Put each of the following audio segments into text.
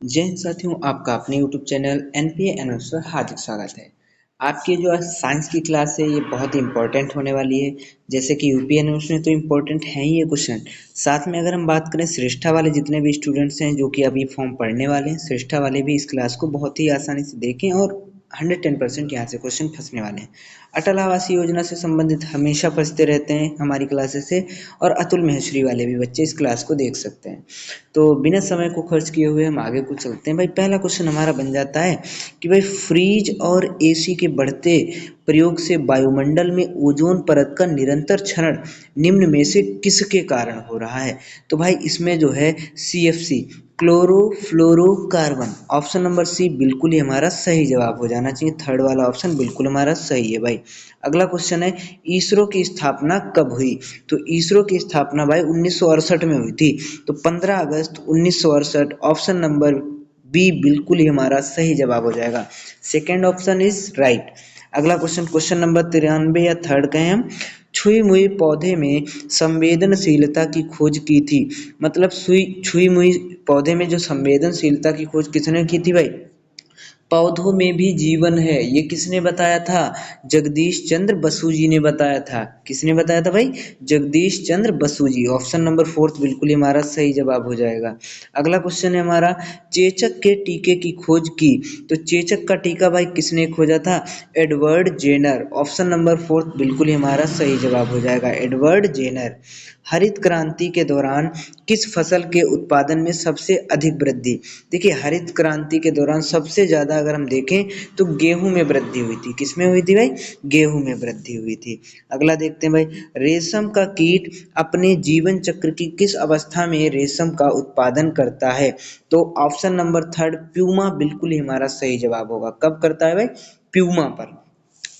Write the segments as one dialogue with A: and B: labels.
A: जय हिंद साथियों, आपका अपने यूट्यूब चैनल एनपीए एनोस पर हार्दिक स्वागत है। आपकी जो आज साइंस की क्लास है ये बहुत ही इंपॉर्टेंट होने वाली है। जैसे कि यूपी एनोस में तो इम्पोर्टेंट है ही ये क्वेश्चन। साथ में अगर हम बात करें श्रेष्ठा वाले जितने भी स्टूडेंट्स हैं जो कि अभी फॉर्म पढ़ने वाले हैं, श्रेष्ठा वाले भी इस क्लास को बहुत ही आसानी से देखें और 110% यहाँ से क्वेश्चन फंसने वाले हैं। अटल आवास योजना से संबंधित हमेशा फंसते रहते हैं हमारी क्लासेस से, और अतुल महेश्वरी वाले भी बच्चे इस क्लास को देख सकते हैं। तो बिना समय को खर्च किए हुए हम आगे को चलते हैं। भाई पहला क्वेश्चन हमारा बन जाता है कि भाई फ्रीज और एसी के बढ़ते प्रयोग से वायुमंडल में ओजोन परत का निरंतर क्षरण निम्न में से किसके कारण हो रहा है। तो भाई इसमें जो है CFC chlorofluorocarbon, option number C बिल्कुल ही हमारा सही जवाब हो जाना चाहिए। थर्ड वाला ऑप्शन बिल्कुल हमारा सही है भाई। अगला क्वेश्चन है इसरो की स्थापना कब हुई। तो इसरो की स्थापना भाई 1968 में हुई थी। तो 15 अगस्त 1968, ऑप्शन नंबर बी बिल्कुल ही हमारा सही जवाब हो जाएगा। Second option is right. अगला क्वेश्चन, क्वेश्चन नंबर 93 या थर्ड कहें हम। छुई मुई पौधे में संवेदनशीलता की खोज की थी। मतलब सुई छुई मुई पौधे में जो संवेदनशीलता की खोज किसने की थी भाई। पौधों में भी जीवन है, ये किसने बताया था। जगदीश चंद्र बसु जी ने बताया था। किसने बताया था भाई। जगदीश चंद्र बसु जी। ऑप्शन नंबर फोर्थ बिल्कुल ही हमारा सही जवाब हो जाएगा। अगला क्वेश्चन है हमारा, चेचक के टीके की खोज की। तो चेचक का टीका भाई किसने खोजा था। Edward Jenner. Option number fourth बिल्कुल ही हमारा सही जवाब हो जाएगा, एडवर्ड जेनर। हरित क्रांति के दौरान किस फसल के उत्पादन में सबसे अधिक वृद्धि। देखिए हरित क्रांति के दौरान सबसे ज़्यादा अगर हम देखें तो गेहूं में वृद्धि हुई थी। किस में हुई थी भाई। गेहूं में वृद्धि हुई थी। अगला देखते हैं भाई, रेशम का कीट अपने जीवन चक्र की किस अवस्था में रेशम का उत्पादन करता है। तो ऑप्शन नंबर थर्ड प्यूमा बिल्कुल ही हमारा सही जवाब होगा। कब करता है भाई। प्यूमा पर,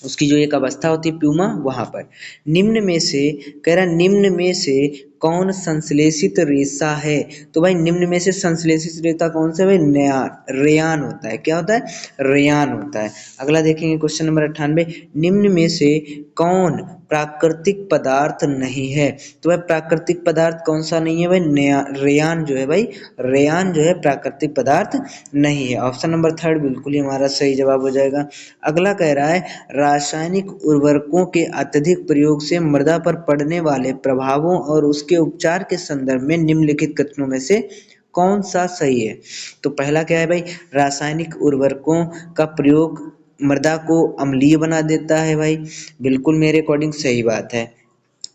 A: उसकी जो एक अवस्था होती है प्यूमा वहां पर। निम्न में से, कह रहा निम्न में से कौन संश्लेषित रेशा है। तो भाई निम्न में से संश्लेषित रेशा कौन सा है भाई। नया रेयान होता है। क्या होता है। रेयान होता है। अगला देखेंगे क्वेश्चन नंबर 98, निम्न में से कौन प्राकृतिक पदार्थ नहीं है। तो भाई प्राकृतिक पदार्थ कौन सा नहीं है भाई। नया रेयान जो है भाई, रेयान जो है प्राकृतिक पदार्थ नहीं है। ऑप्शन नंबर थर्ड बिल्कुल ही हमारा सही जवाब हो जाएगा। अगला कह रहा है रासायनिक उर्वरकों के अत्यधिक प्रयोग से मृदा पर पड़ने वाले प्रभावों और उसके उपचार के संदर्भ में निम्नलिखित कथनों में से कौन सा सही है। तो पहला क्या है भाई, रासायनिक उर्वरकों का प्रयोग मृदा को अम्लीय बना देता है भाई, बिल्कुल मेरे अकॉर्डिंग सही बात है।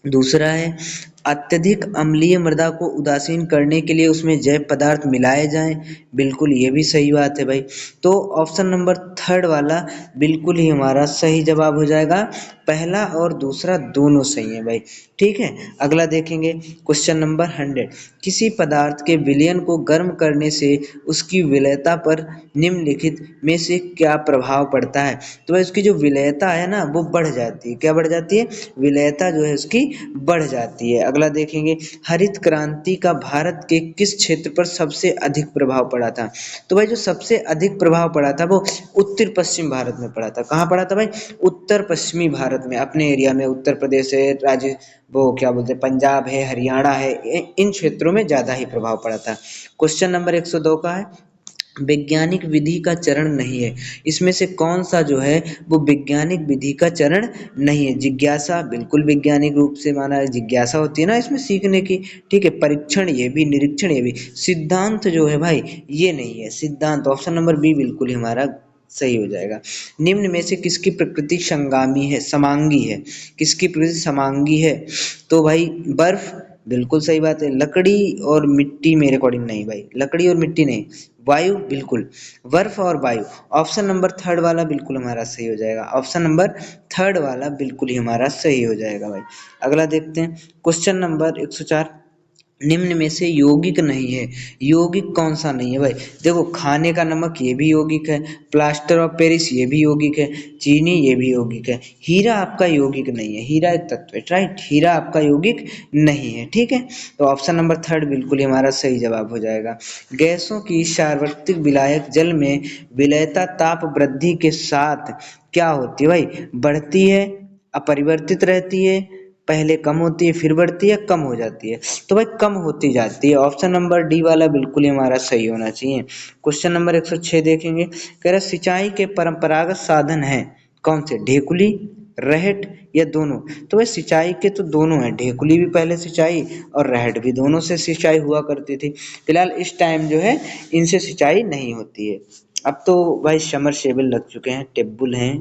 A: दूसरा है अत्यधिक अम्लीय मृदा को उदासीन करने के लिए उसमें जैव पदार्थ मिलाए जाएं, बिल्कुल ये भी सही बात है भाई। तो ऑप्शन नंबर थर्ड वाला बिल्कुल ही हमारा सही जवाब हो जाएगा। पहला और दूसरा दोनों सही है भाई। ठीक है। अगला देखेंगे क्वेश्चन नंबर 100, किसी पदार्थ के विलयन को गर्म करने से उसकी विलयता पर निम्नलिखित में से क्या प्रभाव पड़ता है। तो भाई उसकी जो विलयता है ना वो बढ़ जाती है। क्या बढ़ जाती है। विलयता जो है उसकी बढ़ जाती है। अगला देखेंगे, हरित क्रांति का भारत के किस क्षेत्र पर सबसे अधिक प्रभाव पड़ा था। तो भाई जो सबसे अधिक प्रभाव पड़ा था वो उत्तर पश्चिम भारत में पड़ा था। कहाँ पड़ा था भाई। उत्तर पश्चिमी भारत में, अपने एरिया में, उत्तर प्रदेश है, राज्य वो क्या बोलते हैं, पंजाब है, हरियाणा है, इन क्षेत्रों में ज्यादा ही प्रभाव पड़ा था। क्वेश्चन नंबर 102 का है, वैज्ञानिक विधि का चरण नहीं है। इसमें से कौन सा जो है वो वैज्ञानिक विधि का चरण नहीं है। जिज्ञासा बिल्कुल वैज्ञानिक रूप से माना है, जिज्ञासा होती है ना इसमें सीखने की। ठीक है। परीक्षण ये भी, निरीक्षण ये भी। सिद्धांत जो है भाई ये नहीं है। सिद्धांत ऑप्शन नंबर बी बिल्कुल ही हमारा सही हो जाएगा। निम्न में से किसकी प्रकृति संगामी है, समांगी है। किसकी प्रकृति समांगी है। तो भाई बर्फ, बिल्कुल सही बात है। लकड़ी और मिट्टी मेरे अकॉर्डिंग नहीं भाई, लकड़ी और मिट्टी नहीं। वायु बिल्कुल, बर्फ और वायु। ऑप्शन नंबर थर्ड वाला बिल्कुल हमारा सही हो जाएगा। ऑप्शन नंबर थर्ड वाला बिल्कुल ही हमारा सही हो जाएगा भाई। अगला देखते हैं क्वेश्चन नंबर 104, निम्न में से यौगिक नहीं है। यौगिक कौन सा नहीं है भाई। देखो खाने का नमक ये भी यौगिक है, प्लास्टर ऑफ पेरिस ये भी यौगिक है, चीनी ये भी यौगिक है। हीरा आपका यौगिक नहीं है। हीरा एक तत्व है, राइट। हीरा आपका यौगिक नहीं है। ठीक है। तो ऑप्शन नंबर थर्ड बिल्कुल ही हमारा सही जवाब हो जाएगा। गैसों की सार्वत्रिक विलायक जल में विलयता ताप वृद्धि के साथ क्या होती है भाई। बढ़ती है, अपरिवर्तित रहती है, पहले कम होती है फिर बढ़ती है, कम हो जाती है? तो भाई कम होती जाती है। ऑप्शन नंबर डी वाला बिल्कुल ही हमारा सही होना चाहिए। क्वेश्चन नंबर 106 देखेंगे, कह रहा है सिंचाई के परंपरागत साधन हैं कौन से? ढेकुली, रहट या दोनों? तो भाई सिंचाई के तो दोनों हैं, ढेकुली भी पहले सिंचाई और रहट भी, दोनों से सिंचाई हुआ करती थी। फिलहाल इस टाइम जो है इनसे सिंचाई नहीं होती है। अब तो भाई समरसेबल लग चुके हैं, टेबुल हैं।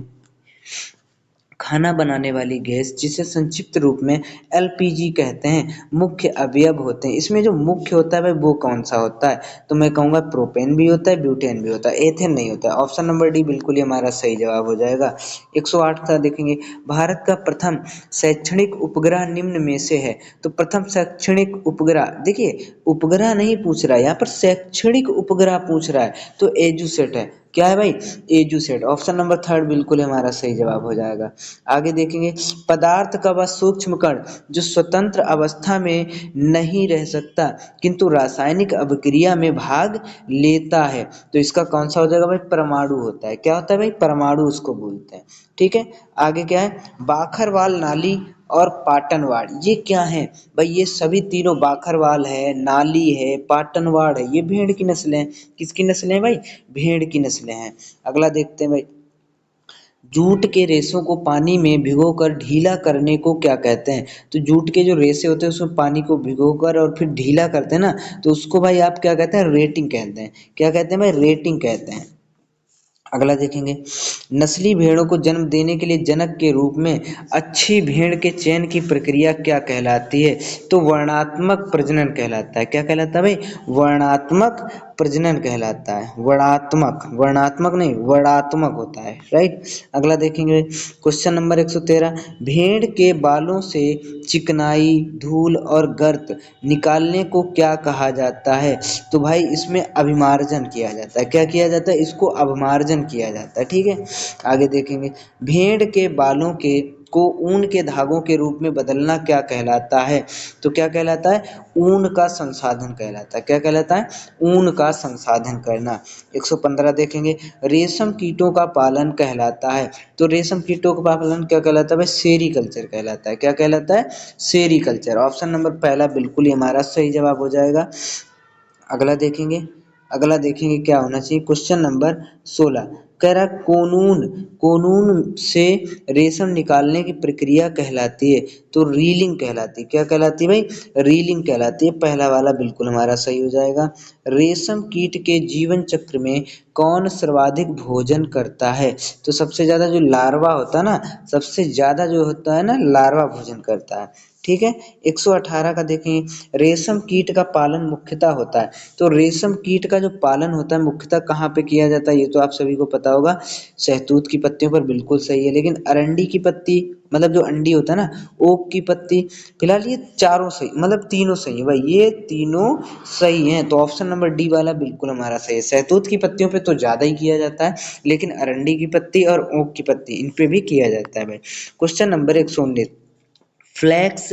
A: खाना बनाने वाली गैस जिसे संक्षिप्त रूप में एलपीजी कहते हैं, मुख्य अवयव होते हैं। इसमें जो मुख्य होता है भाई वो कौन सा होता है? तो मैं कहूँगा प्रोपेन भी होता है, ब्यूटेन भी होता है, एथेन नहीं होता है। ऑप्शन नंबर डी बिल्कुल ही हमारा सही जवाब हो जाएगा। 108 का देखेंगे, भारत का प्रथम शैक्षणिक उपग्रह निम्न में से है। तो प्रथम शैक्षणिक उपग्रह, देखिए उपग्रह नहीं पूछ रहा है यहाँ पर, शैक्षणिक उपग्रह पूछ रहा है, तो एजुसेट है। क्या है भाई? एजुसेट। ऑप्शन नंबर थर्ड बिल्कुल हमारा सही जवाब हो जाएगा। आगे देखेंगे, पदार्थ का वह सूक्ष्म कण जो स्वतंत्र अवस्था में नहीं रह सकता किंतु रासायनिक अभिक्रिया में भाग लेता है, तो इसका कौन सा हो जाएगा भाई? परमाणु होता है। क्या होता है भाई? परमाणु उसको बोलते हैं। ठीक है, आगे क्या है, बाखरवाल नाली और पाटनवाड़, ये क्या है भाई? ये सभी तीनों, बाखरवाल है, नाली है, पाटनवाड़ है, ये भेड़ की नस्लें हैं। किसकी नस्लें हैं भाई? भेड़ की नस्लें हैं। अगला देखते हैं भाई, जूट के रेशों को पानी में भिगोकर ढीला करने को क्या कहते हैं? तो जूट के जो रेशे होते हैं उसमें पानी को भिगोकर और फिर ढीला करते हैं ना, तो उसको भाई आप क्या कहते हैं? रेटिंग कहते हैं। क्या कहते हैं भाई? रेटिंग कहते हैं। अगला देखेंगे, नस्ली भेड़ों को जन्म देने के लिए जनक के रूप में अच्छी भेड़ के चयन की प्रक्रिया क्या कहलाती है? तो वर्णात्मक प्रजनन कहलाता है। क्या कहलाता है भाई? वर्णात्मक प्रजनन कहलाता है। वर्णात्मक, वर्णात्मक नहीं, वर्णात्मक होता है, राइट। अगला देखेंगे, क्वेश्चन नंबर 113, भेड़ के बालों से चिकनाई, धूल और गर्त निकालने को क्या कहा जाता है? तो भाई इसमें अभिमार्जन किया जाता है। क्या किया जाता है? इसको अभिमार्जन किया जाता है। ठीक है, आगे देखेंगे, भेड़ के बालों के को ऊन के धागों के रूप में बदलना क्या कहलाता है? तो क्या कहलाता है? ऊन का संसाधन कहलाता है। क्या कहलाता है? ऊन का संसाधन करना। 115 देखेंगे, रेशम कीटों का पालन कहलाता है। तो रेशम कीटों का पालन क्या कहलाता है भाई? सेरीकल्चर कहलाता है। क्या कहलाता है? सेरीकल्चर। ऑप्शन नंबर पहला बिल्कुल ही हमारा सही जवाब हो जाएगा। अगला देखेंगे, अगला देखेंगे क्या होना चाहिए, क्वेश्चन नंबर 16, कह रहा कोनून, कोनून से रेशम निकालने की प्रक्रिया कहलाती है, तो रीलिंग कहलाती है। क्या कहलाती है भाई? रीलिंग कहलाती है। पहला वाला बिल्कुल हमारा सही हो जाएगा। रेशम कीट के जीवन चक्र में कौन सर्वाधिक भोजन करता है? तो सबसे ज़्यादा जो लार्वा होता है ना, सबसे ज़्यादा जो होता है ना, लार्वा भोजन करता है। ठीक है, 118 का देखें, रेशम कीट का पालन मुख्यतः होता है। तो रेशम कीट का जो पालन होता है मुख्यतः कहाँ पे किया जाता है? ये तो आप सभी को पता होगा, शहतूत की पत्तियों पर, बिल्कुल सही है। लेकिन अरंडी की पत्ती, मतलब जो अंडी होता है ना, ओक की पत्ती, फिलहाल ये चारों सही, मतलब तीनों सही है भाई, ये तीनों सही हैं। तो ऑप्शन नंबर डी वाला बिल्कुल हमारा सही है। शहतूत की पत्तियों पे तो ज़्यादा ही किया जाता है, लेकिन अरंडी की पत्ती और ओक की पत्ती, इन पे भी किया जाता है भाई। क्वेश्चन नंबर 119, फ्लैक्स,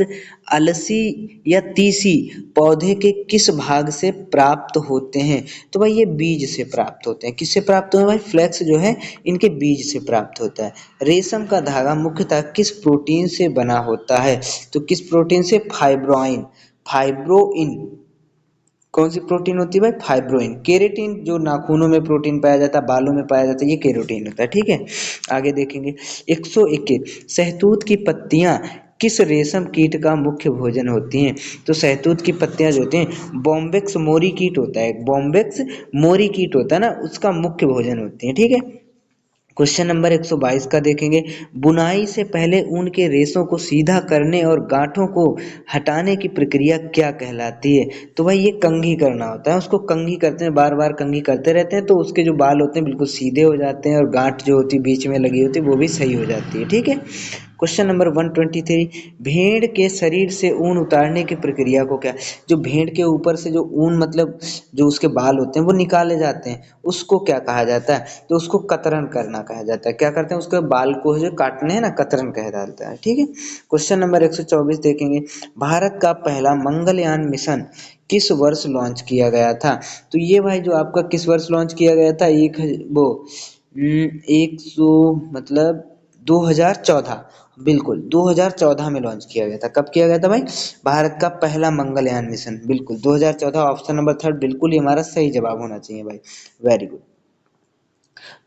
A: अलसी या तीसी पौधे के किस भाग से प्राप्त होते हैं? तो भाई ये बीज से प्राप्त होते हैं। किससे प्राप्त होते हैं भाई? फ्लैक्स जो है इनके बीज से प्राप्त होता है। रेशम का धागा मुख्यतः किस प्रोटीन से बना होता है? तो किस प्रोटीन से? Fibroin, fibroin. कौन सी प्रोटीन होती है भाई? फाइब्रोइन। केरेटिन जो नाखूनों में प्रोटीन पाया जाता है, बालों में पाया जाता है, ये केरोटीन होता है। ठीक है, आगे देखेंगे, 121, शहतूत की पत्तियां किस रेशम कीट का मुख्य भोजन होती हैं? तो शहतूत की पत्तियां जो होती हैं, बॉम्बेक्स मोरी कीट होता है, बॉम्बेक्स मोरी कीट होता है ना, उसका मुख्य भोजन होती है। ठीक है, क्वेश्चन नंबर 122 का देखेंगे, बुनाई से पहले ऊन के रेशों को सीधा करने और गांठों को हटाने की प्रक्रिया क्या कहलाती है? तो भाई ये कंघी करना होता है। उसको कंघी करते हैं, बार बार कंघी करते रहते हैं, तो उसके जो बाल होते हैं बिल्कुल सीधे हो जाते हैं और गांठ जो होती है बीच में लगी होती है वो भी सही हो जाती है। ठीक है, क्वेश्चन नंबर 123, भेड़ के शरीर से ऊन उतारने की प्रक्रिया को क्या, जो भेड़ के ऊपर से जो ऊन, मतलब जो उसके बाल होते हैं वो निकाले जाते हैं, उसको क्या कहा जाता है? तो उसको कतरन करना कहा जाता है। क्या करते हैं? उसके बाल को जो काटने हैं ना, कतरन कहा जाता है। ठीक है, क्वेश्चन नंबर 124 देखेंगे, भारत का पहला मंगलयान मिशन किस वर्ष लॉन्च किया गया था? तो ये भाई जो आपका किस वर्ष लॉन्च किया गया था, एक वो 100, मतलब 2014, बिल्कुल 2014 में लॉन्च किया गया था। कब किया गया था भाई? भारत का पहला मंगलयान मिशन, बिल्कुल 2014, ऑप्शन नंबर थर्ड बिल्कुल ही हमारा सही जवाब होना चाहिए भाई। Very good.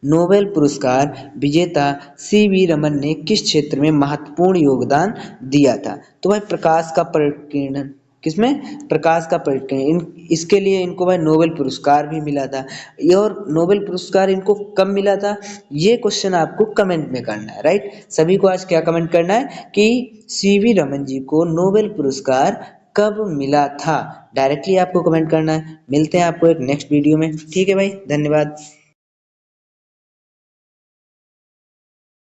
A: नोबेल पुरस्कार विजेता सीवी रमन ने किस क्षेत्र में महत्वपूर्ण योगदान दिया था? तो भाई प्रकाश का परिकीर्णन, किसमें? प्रकाश का परिकीर्णन, इसके लिए इनको भाई नोबेल पुरस्कार भी मिला था। ये और नोबेल पुरस्कार इनको कब मिला था, ये क्वेश्चन आपको कमेंट में करना है, राइट। सभी को आज क्या कमेंट करना है कि सीवी रमन जी को नोबेल पुरस्कार कब मिला था, डायरेक्टली आपको कमेंट करना है। मिलते हैं आपको एक नेक्स्ट वीडियो में, ठीक है भाई, धन्यवाद।